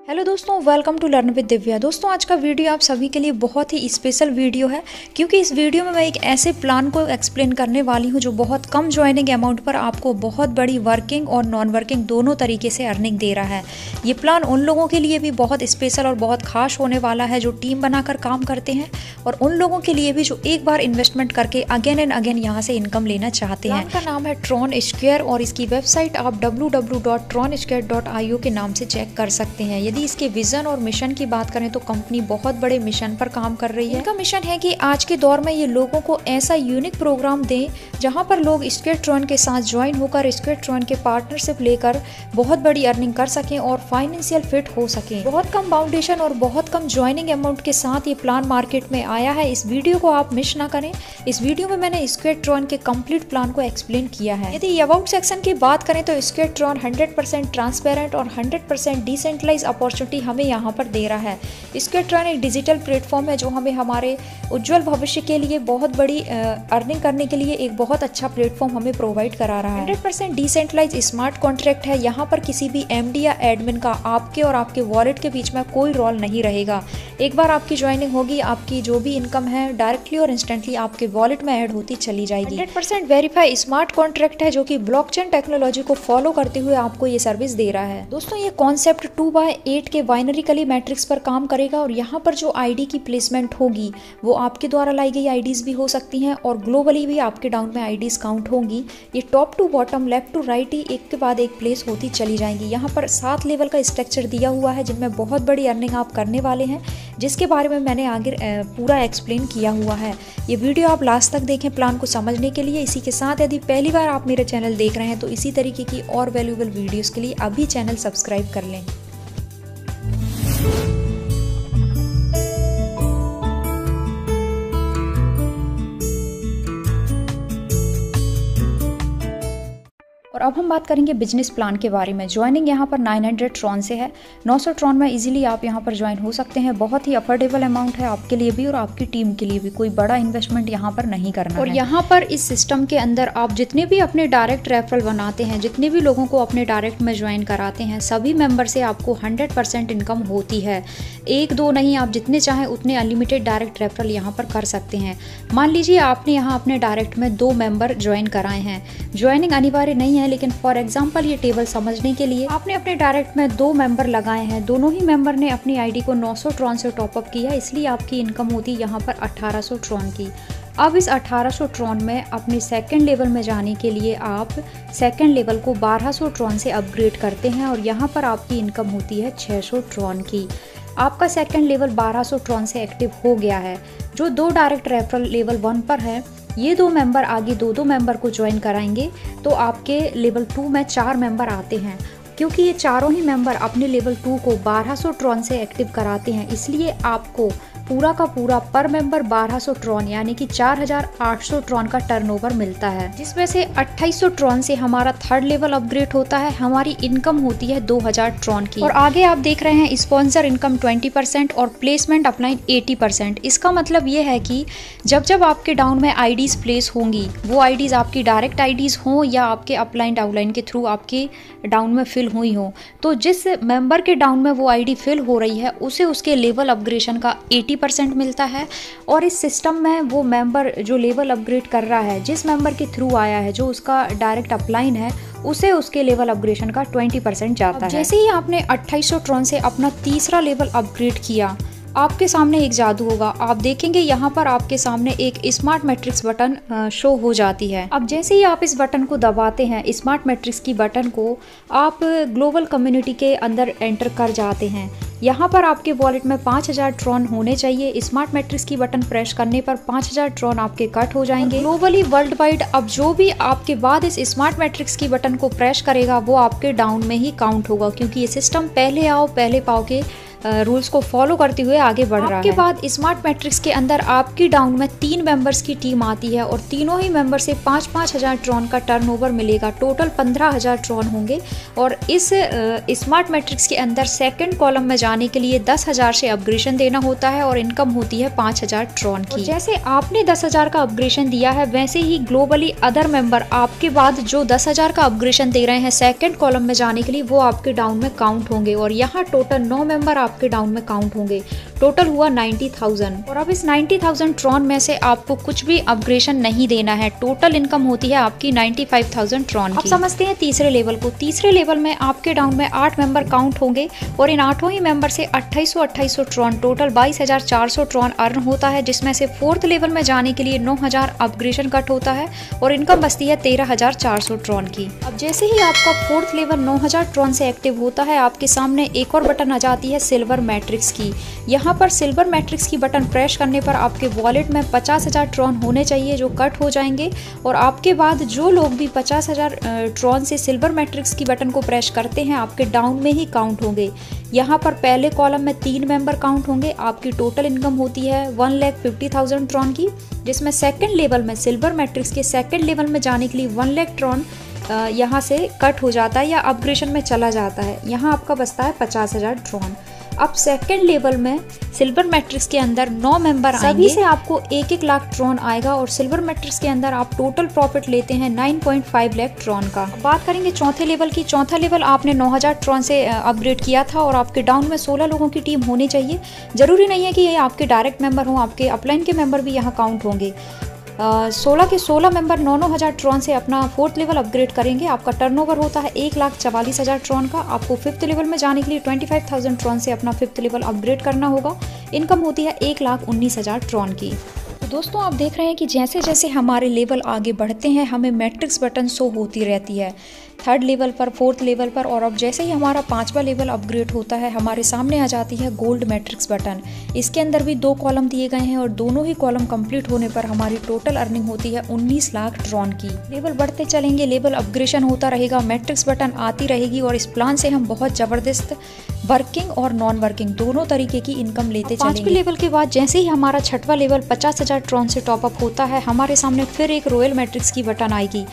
Hello दोस्तों, welcome to learn with Divya. दोस्तों, आज का वीडियो आप सभी के लिए बहुत ही स्पेशल वीडियो है क्योंकि इस वीडियो में मैं एक ऐसे प्लान को एक्सप्लेन करने वाली हूं जो बहुत कम ज्वाइनिंग अमाउंट पर आपको बहुत बड़ी वर्किंग और नॉन वर्किंग दोनों तरीके से अर्निंग दे रहा है। ये प्लान उन लोगों के लिए भी बहुत स्पेशल और बहुत खास होने वाला है जो टीम बनाकर काम करते हैं और उन लोगों के लिए भी जो एक बार इन्वेस्टमेंट करके अगेन एंड अगेन यहाँ से इनकम लेना चाहते हैं। प्लान का नाम है ट्रॉन स्क्वायर और इसकी वेबसाइट आप www.tronsquare.io के नाम से चेक कर सकते हैं। यदि इसके विजन और मिशन की बात करें तो कंपनी बहुत बड़े मिशन पर काम कर रही है। इनका मिशन है कि आज के दौर में ये लोगों को ऐसा यूनिक प्रोग्राम दें जहां पर लोग स्क्वायर ट्रॉन के साथ ज्वाइन होकर स्क्वायर ट्रॉन के पार्टनरशिप लेकर बहुत बड़ी अर्निंग कर सकें और फाइनेंशियल फिट हो सकें। बहुत कम फाउंडेशन और बहुत कम ज्वाइनिंग अमाउंट के साथ ये प्लान मार्केट में आया है। इस वीडियो को आप मिस ना करें। इस वीडियो में मैंने स्क्वायर ट्रॉन के कंप्लीट प्लान को एक्सप्लेन किया है। यदि अबाउट सेक्शन की बात करें तो स्क्वायर ट्रॉन 100% ट्रांसपेरेंट और 100% डिसेंट्रलाइज अपॉर्चुनिटी हमें यहाँ पर दे रहा है। स्क्वायर ट्रॉन एक डिजिटल प्लेटफॉर्म है जो हमें हमारे उज्जवल भविष्य के लिए बहुत बड़ी अर्निंग करने के लिए एक बहुत अच्छा प्लेटफॉर्म हमें प्रोवाइड करा रहा है। 100% डिसेंट्रलाइज स्मार्ट कॉन्ट्रैक्ट है। यहाँ पर किसी भी एमडी या एडमिन का आपके और आपके वॉलेट के बीच में कोई रोल नहीं रहेगा। एक बार आपकी ज्वाइनिंग होगी, आपकी जो भी इनकम है डायरेक्टली और इंस्टेंटली आपके वॉलेट में ऐड होती चली जाएगी। 100% वेरीफाई स्मार्ट कॉन्ट्रैक्ट है जो कि ब्लॉकचेन टेक्नोलॉजी को फॉलो करते हुए आपको ये सर्विस दे रहा है। दोस्तों, ये कॉन्सेप्ट 2/8 के बाइनरी मैट्रिक्स पर काम करेगा और यहाँ पर जो आईडी की प्लेसमेंट होगी वो आपके द्वारा लाई गई आईडीज भी हो सकती हैं और ग्लोबली भी आपके डाउन में आईडीज काउंट होंगी। ये top to bottom, left to right ही एक के बाद एक प्लेस होती चली जाएंगी। यहाँ पर 7 लेवल का स्ट्रक्चर दिया हुआ है जिनमें बहुत बड़ी अर्निंग आप करने वाले हैं, जिसके बारे में मैंने आगे पूरा एक्सप्लेन किया हुआ है। ये वीडियो आप लास्ट तक देखें प्लान को समझने के लिए। इसी के साथ यदि पहली बार आप मेरे चैनल देख रहे हैं तो इसी तरीके की और वैल्यूएबल वीडियोस के लिए अभी चैनल सब्सक्राइब कर लें। और अब हम बात करेंगे बिजनेस प्लान के बारे में। ज्वाइनिंग यहाँ पर 900 ट्रॉन से है। 900 ट्रॉन में इजीली आप यहाँ पर ज्वाइन हो सकते हैं। बहुत ही अफोर्डेबल अमाउंट है आपके लिए भी और आपकी टीम के लिए भी। कोई बड़ा इन्वेस्टमेंट यहाँ पर नहीं करना और यहाँ पर इस सिस्टम के अंदर आप जितने भी अपने डायरेक्ट रेफरल बनाते हैं, जितने भी लोगों को अपने डायरेक्ट में ज्वाइन कराते हैं, सभी मेंबर से आपको 100% इनकम होती है। 1-2 नहीं, आप जितने चाहें उतने अनलिमिटेड डायरेक्ट रेफरल यहाँ पर कर सकते हैं। मान लीजिए आपने यहाँ अपने डायरेक्ट में 2 मेंबर ज्वाइन कराए हैं। ज्वाइनिंग अनिवार्य नहीं है, लेकिन फॉर एग्जांपल ये टेबल समझने के लिए आपने अपने डायरेक्ट में 2 मेंबर लगाए हैं। दोनों ही मेंबर ने अपनी आईडी को 900 ट्रॉन से टॉपअप किया, इसलिए आपकी इनकम होती है यहाँ पर 1800 ट्रॉन की। अब इस 1800 ट्रॉन में अपने सेकंड लेवल में जाने के लिए आप सेकंड लेवल को 1200 ट्रॉन से अपग्रेड करते हैं और यहाँ पर आपकी इनकम होती है 600 ट्रॉन की। आपका सेकंड लेवल 1200 ट्रॉन से एक्टिव हो गया है। जो 2 डायरेक्ट रेफरल लेवल 1 पर है, ये 2 मेंबर आगे 2 मेंबर को ज्वाइन कराएंगे तो आपके लेवल 2 में 4 मेंबर आते हैं। क्योंकि ये चारों ही मेंबर अपने लेवल 2 को 1200 ट्रॉन से एक्टिव कराते हैं, इसलिए आपको पूरा का पूरा पर मेंबर 1200 ट्रॉन यानी कि 4800 ट्रॉन का टर्नओवर मिलता है, जिसमें से 2800 ट्रॉन से हमारा थर्ड लेवल अपग्रेड होता है। हमारी इनकम होती है 2000 ट्रॉन की। और आगे आप देख रहे हैं स्पॉन्सर इनकम 20% और प्लेसमेंट अपलाइन 80%। इसका मतलब ये है कि जब आपके डाउन में आईडीज प्लेस होंगी, वो आईडीज आपकी डायरेक्ट आईडीज हों या आपके अपलाइन डाउनलाइन के थ्रू आपके डाउन में फिल हुई हो, तो जिस मेंबर के डाउन में वो आईडी फिल हो रही है उसे उसके लेवल अपग्रेडेशन का 80% मिलता है। और इस सिस्टम में वो मेंबर जो लेवल अपग्रेड कर रहा है, जिस मेंबर के थ्रू आया है, जो उसका डायरेक्ट अपलाइन है, उसे उसके लेवल अपग्रेडेशन का 20% जाता है। जैसे ही आपने 2800 ट्रॉन से अपना तीसरा लेवल अपग्रेड किया, आपके सामने एक जादू होगा। आप देखेंगे यहाँ पर आपके सामने एक स्मार्ट मैट्रिक्स बटन शो हो जाती है। अब जैसे ही आप इस बटन को दबाते हैं, स्मार्ट मैट्रिक्स की बटन को, आप ग्लोबल कम्युनिटी के अंदर एंटर कर जाते हैं। यहाँ पर आपके वॉलेट में 5000 ट्रॉन होने चाहिए। स्मार्ट मैट्रिक्स की बटन प्रेस करने पर 5000 ट्रॉन आपके कट हो जाएंगे। ग्लोबली वर्ल्ड वाइड अब जो भी आपके बाद इस स्मार्ट मैट्रिक्स की बटन को प्रेस करेगा वो आपके डाउन में ही काउंट होगा, क्योंकि ये सिस्टम पहले आओ पहले पाओ के रूल्स को फॉलो करते हुए आगे बढ़ रहा है। आपके बाद स्मार्ट मैट्रिक्स के अंदर आपकी डाउन में 3 मेंबर्स की टीम आती है और तीनों ही मेंबर से 5-5 हज़ार ट्रॉन का टर्नओवर मिलेगा। टोटल 15,000 ट्रॉन होंगे और इस स्मार्ट मैट्रिक्स के अंदर सेकंड कॉलम में जाने के लिए 10,000 से अपग्रेशन देना होता है और इनकम होती है 5,000 ट्रॉन की। जैसे आपने 10,000 का अपग्रेशन दिया है वैसे ही ग्लोबली अदर मेंबर आपके बाद जो 10,000 का अपग्रेशन दे रहे हैं सेकंड कॉलम में जाने के लिए, वो आपके डाउन में काउंट होंगे और यहाँ टोटल 9 मेंबर आपके डाउन में काउंट होंगे। टोटल हुआ 90,000 और अब इस 90,000 ट्रॉन में से आपको कुछ भी अपग्रेशन नहीं देना है। टोटल इनकम होती है आपकी 95,000 ट्रॉन की। अब समझते हैं तीसरे लेवल को। तीसरे लेवल में आपके डाउन में 8 मेंबर काउंट होंगे और इन 8 ही मेंबर से 2800 ट्रॉन, टोटल 22,400 ट्रॉन अर्न होता है, जिसमें से फोर्थ लेवल में जाने के लिए 9,000 अपग्रेशन कट होता है और इनकम बचती है 13,400 ट्रॉन की। अब जैसे ही आपका फोर्थ लेवल 9,000 ट्रॉन से एक्टिव होता है, आपके सामने एक और बटन आ जाती है सिल्वर मैट्रिक्स की। यहाँ पर सिल्वर मैट्रिक्स की बटन प्रेस करने पर आपके वॉलेट में 50,000 ट्रॉन होने चाहिए जो कट हो जाएंगे और आपके बाद जो लोग भी 50,000 ट्रॉन से सिल्वर मैट्रिक्स की बटन को प्रेस करते हैं आपके डाउन में ही काउंट होंगे। यहाँ पर पहले कॉलम में 3 मेंबर काउंट होंगे। आपकी टोटल इनकम होती है 1,50,000 ट्रॉन की, जिसमें सेकंड लेवल में सिल्वर मैट्रिक्स के सेकंड लेवल में जाने के लिए 1 लाख ट्रॉन यहाँ से कट हो जाता है या अपग्रेशन में चला जाता है। यहाँ आपका बचता है 50,000 ट्रॉन। अब सेकंड लेवल में सिल्वर मैट्रिक्स के अंदर 9 मेंबर आएंगे, सभी से आपको 1-1 लाख ट्रॉन आएगा और सिल्वर मैट्रिक्स के अंदर आप टोटल प्रॉफिट लेते हैं 9.5 लाख ट्रॉन का। बात करेंगे चौथे लेवल की। चौथा लेवल आपने 9,000 ट्रॉन से अपग्रेड किया था और आपके डाउन में 16 लोगों की टीम होनी चाहिए। जरूरी नहीं है कि ये आपके डायरेक्ट मेंबर हों, आपके अपलाइन के मेंबर भी यहाँ काउंट होंगे। 16 के 16 मेंबर 9,000 ट्रॉन से अपना फोर्थ लेवल अपग्रेड करेंगे। आपका टर्नओवर होता है 1,44,000 ट्रॉन का। आपको फिफ्थ लेवल में जाने के लिए 25,000 ट्रॉन से अपना फिफ्थ लेवल अपग्रेड करना होगा। इनकम होती है 1,19,000 ट्रॉन की। तो दोस्तों आप देख रहे हैं कि जैसे जैसे हमारे लेवल आगे बढ़ते हैं हमें मैट्रिक्स बटन शो होती रहती है थर्ड लेवल पर, फोर्थ लेवल पर, और अब जैसे ही हमारा 5वां लेवल अपग्रेड होता है हमारे सामने आ जाती है गोल्ड मैट्रिक्स बटन। इसके अंदर भी 2 कॉलम दिए गए हैं और दोनों ही कॉलम कंप्लीट होने पर हमारी टोटल अर्निंग होती है 19 लाख ट्रॉन की। लेवल बढ़ते चलेंगे, लेवल अपग्रेशन होता रहेगा, मैट्रिक्स बटन आती रहेगी और इस प्लान से हम बहुत ज़बरदस्त वर्किंग और नॉन वर्किंग दोनों तरीके की इनकम लेते चलेंगे। 5वें लेवल के बाद जैसे ही हमारा 6वां लेवल 50,000 ट्रॉन से टॉपअप होता है हमारे सामने फिर एक रॉयल मैट्रिक्स की बटन आएगी।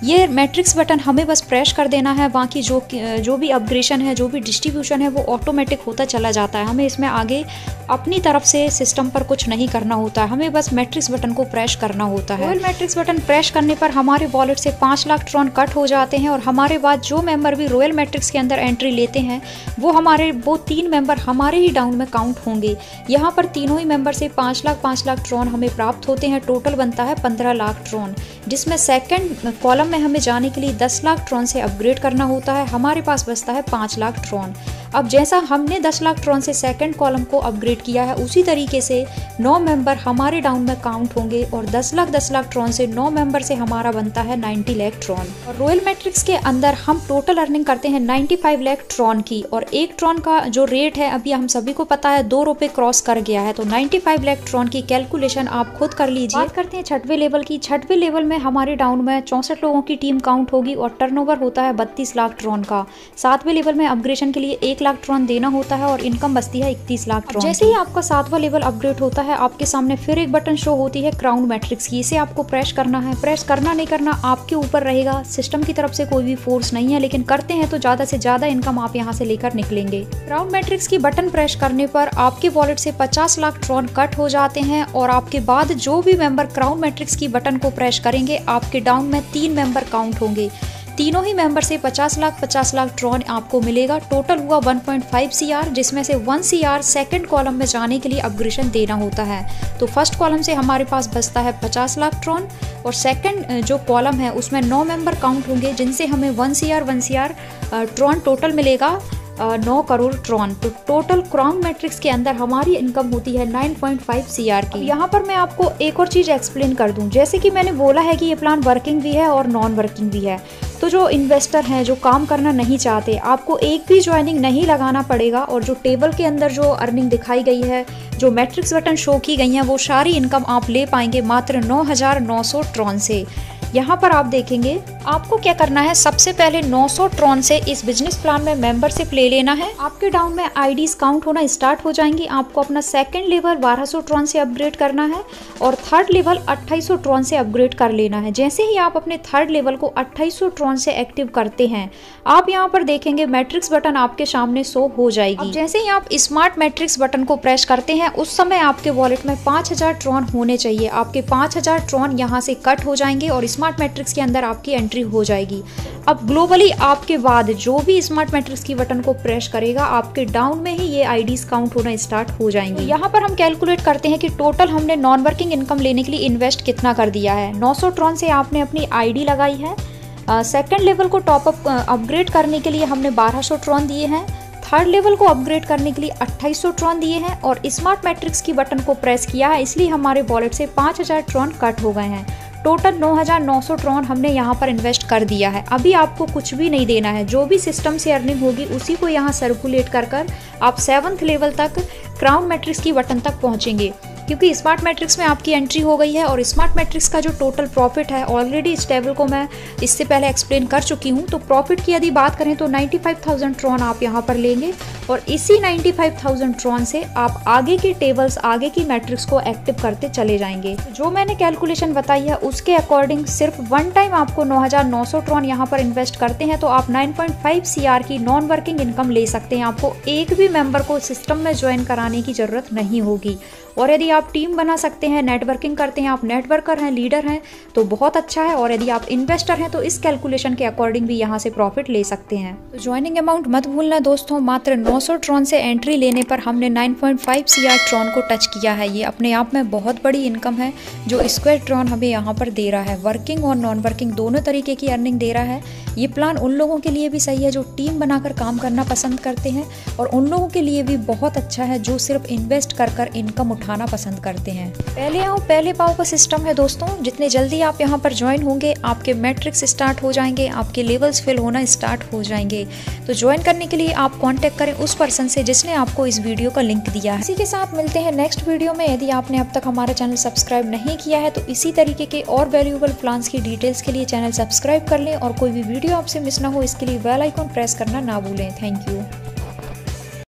ये मैट्रिक्स बटन हमें बस प्रेस कर देना है, बाकी जो भी अपग्रेशन है, जो भी डिस्ट्रीब्यूशन है वो ऑटोमेटिक होता चला जाता है। हमें इसमें आगे अपनी तरफ से सिस्टम पर कुछ नहीं करना होता है, हमें बस मैट्रिक्स बटन को प्रेस करना होता है। रॉयल मैट्रिक्स बटन प्रेस करने पर हमारे वॉलेट से 5 लाख ट्रॉन कट हो जाते हैं और हमारे बाद जो मेंबर भी रॉयल मैट्रिक्स के अंदर एंट्री लेते हैं वो 3 मेंबर हमारे ही डाउन में काउंट होंगे। यहाँ पर तीनों ही मेंबर से 5 लाख ट्रॉन हमें प्राप्त होते हैं। टोटल बनता है 15 लाख ट्रॉन, जिसमें सेकंड कॉलम में हमें जाने के लिए 10 लाख ट्रॉन से अपग्रेड करना होता है। हमारे पास बचता है 5 लाख ट्रॉन। अब जैसा हमने 10 लाख ट्रॉन से सेकंड कॉलम को अपग्रेड किया है उसी तरीके से 9 मेंबर हमारे डाउन में काउंट होंगे और 10 लाख ट्रॉन से 9 मेंबर से हमारा बनता है 90 लाख ट्रॉन। और रॉयल मैट्रिक्स के अंदर हम टोटल अर्निंग करते हैं 95 लाख ट्रॉन की और 1 ट्रॉन का जो रेट है अभी हम सभी को पता है 2 रुपये क्रॉस कर गया है, तो 95 लाख ट्रॉन की कैलकुलेशन आप खुद कर लीजिए। बात करते हैं 6वें लेवल की। 6वें लेवल में हमारे डाउन में 64 लोगों की टीम काउंट होगी और टर्नओवर होता है 32 लाख ट्रॉन का। 7वें लेवल में अपग्रेशन के लिए 1 लाख ट्रॉन देना होता है और इनकम बचती है 31 लाख ट्रॉन। जैसे ही आपका 7वां लेवल अपग्रेड होता है आपके सामने फिर एक बटन शो होती है क्राउन मैट्रिक्स की। इसे आपको प्रेस करना है। प्रेस करना नहीं करना आपके ऊपर रहेगा, सिस्टम की तरफ से कोई भी फोर्स नहीं है, लेकिन करते हैं तो ज्यादा से ज्यादा इनकम आप यहाँ से लेकर निकलेंगे। क्राउन मैट्रिक्स की बटन प्रेस करने पर आपके वॉलेट से 50 लाख ट्रॉन कट हो जाते हैं और आपके बाद जो भी मेंबर क्राउन मैट्रिक्स की बटन को प्रेस करेंगे आपके डाउन में 3 मेंबर काउंट होंगे। तीनों ही मेंबर से 50 लाख ट्रॉन आपको मिलेगा। टोटल हुआ 1.5 CR, जिसमें से 1 CR सेकंड कॉलम में जाने के लिए अपग्रेशन देना होता है। तो फर्स्ट कॉलम से हमारे पास बचता है 50 लाख ट्रॉन और सेकंड जो कॉलम है उसमें 9 मेंबर काउंट होंगे जिनसे हमें 1 CR ट्रॉन टोटल मिलेगा 9 करोड़ ट्रॉन। तो टोटल क्राउन मैट्रिक्स के अंदर हमारी इनकम होती है 9.5 CR की। यहाँ पर मैं आपको एक और चीज़ एक्सप्लेन कर दूँ। जैसे कि मैंने बोला है कि ये प्लान वर्किंग भी है और नॉन वर्किंग भी है, तो जो इन्वेस्टर हैं जो काम करना नहीं चाहते आपको एक भी ज्वाइनिंग नहीं लगाना पड़ेगा और जो टेबल के अंदर जो अर्निंग दिखाई गई है, जो मैट्रिक्स बटन शो की गई हैं, वो सारी इनकम आप ले पाएंगे मात्र 9,900 ट्रॉन से। यहाँ पर आप देखेंगे आपको क्या करना है, सबसे पहले 900 ट्रॉन से इस बिजनेस प्लान में मेंबरशिप ले लेना है। आपके डाउन में आईडीज काउंट होना स्टार्ट हो जाएंगी। आपको अपना सेकंड लेवल 1200 ट्रॉन से अपग्रेड करना है और थर्ड लेवल 2800 ट्रॉन से अपग्रेड कर लेना है। जैसे ही आप अपने थर्ड लेवल को 2800 ट्रॉन से एक्टिव करते हैं, आप यहाँ पर देखेंगे मैट्रिक्स बटन आपके सामने शो हो जाएगी। जैसे ही आप स्मार्ट मैट्रिक्स बटन को प्रेस करते हैं, उस समय आपके वॉलेट में 5000 ट्रॉन होने चाहिए। आपके 5000 ट्रॉन यहाँ से कट हो जाएंगे और स्मार्ट मैट्रिक्स के अंदर आपकी एंट्री हो जाएगी। अब ग्लोबली आपके बाद जो भी स्मार्ट मैट्रिक्स की बटन को प्रेस करेगा, आपके डाउन में ही ये आईडीज काउंट होना स्टार्ट हो जाएंगे। यहाँ पर हम कैलकुलेट करते हैं कि टोटल हमने नॉन वर्किंग इनकम लेने के लिए इन्वेस्ट कितना कर दिया है। 900 ट्रॉन से आपने अपनी आईडी लगाई है। सेकंड लेवल को टॉपअप अपग्रेड करने के लिए हमने 1200 ट्रॉन दिए हैं। थर्ड लेवल को अपग्रेड करने के लिए 2800 ट्रॉन दिए हैं और स्मार्ट मैट्रिक्स की बटन को प्रेस किया है, इसलिए हमारे वॉलेट से 5000 ट्रॉन कट हो गए हैं। टोटल 9900 ट्रॉन हमने यहाँ पर इन्वेस्ट कर दिया है। अभी आपको कुछ भी नहीं देना है, जो भी सिस्टम से अर्निंग होगी उसी को यहाँ सर्कुलेट कर आप 7th लेवल तक क्राउन मैट्रिक्स की बटन तक पहुँचेंगे, क्योंकि स्मार्ट मैट्रिक्स में आपकी एंट्री हो गई है। और स्मार्ट मैट्रिक्स का जो टोटल प्रॉफिट है, ऑलरेडी इस टेबल को मैं इससे पहले एक्सप्लेन कर चुकी हूँ। तो प्रॉफिट की यदि बात करें तो 95,000 ट्रॉन आप यहाँ पर लेंगे और इसी 95,000 ट्रॉन से आप आगे की टेबल्स, आगे की मैट्रिक्स को एक्टिव करते चले जाएंगे। जो मैंने कैलकुलेशन बताई है उसके अकॉर्डिंग सिर्फ वन टाइम आपको 9900 ट्रॉन यहाँ पर इन्वेस्ट करते हैं तो आप 9.5 CR की नॉन वर्किंग इनकम ले सकते हैं। आपको एक भी मेंबर को सिस्टम में ज्वाइन कराने की जरूरत नहीं होगी। और यदि आप टीम बना सकते हैं, नेटवर्किंग करते हैं, आप नेटवर्कर हैं, लीडर हैं, तो बहुत अच्छा है। और यदि आप इन्वेस्टर हैं तो इस कैलकुलेशन के अकॉर्डिंग भी यहाँ से प्रॉफिट ले सकते हैं। तो ज्वाइनिंग अमाउंट मत भूलना दोस्तों, मात्र 900 ट्रॉन से एंट्री लेने पर हमने 9.5 CR ट्रॉन को टच किया है। ये अपने आप में बहुत बड़ी इनकम है जो स्क्वायर ट्रॉन हमें यहाँ पर दे रहा है। वर्किंग और नॉन वर्किंग दोनों तरीके की अर्निंग दे रहा है। ये प्लान उन लोगों के लिए भी सही है जो टीम बनाकर काम करना पसंद करते हैं, और उन लोगों के लिए भी बहुत अच्छा है जो सिर्फ इन्वेस्ट कर इनकम उठाना पसंद करते हैं। पहले आओ पहले पाओ का सिस्टम है दोस्तों। जितने जल्दी आप यहाँ पर ज्वाइन होंगे, आपके मैट्रिक्स स्टार्ट हो जाएंगे, आपके लेवल्स फिल होना स्टार्ट हो जाएंगे। तो ज्वाइन करने के लिए आप कांटेक्ट करें उस पर्सन से जिसने आपको इस वीडियो का लिंक दिया है। इसी के साथ मिलते हैं नेक्स्ट वीडियो में। यदि आपने अब तक हमारा चैनल सब्सक्राइब नहीं किया है तो इसी तरीके के और वैल्यूएबल प्लान्स की डिटेल्स के लिए चैनल सब्सक्राइब कर लें और कोई भी वीडियो आपसे मिस ना हो इसके लिए बेल आइकॉन प्रेस करना ना भूलें। Thank you.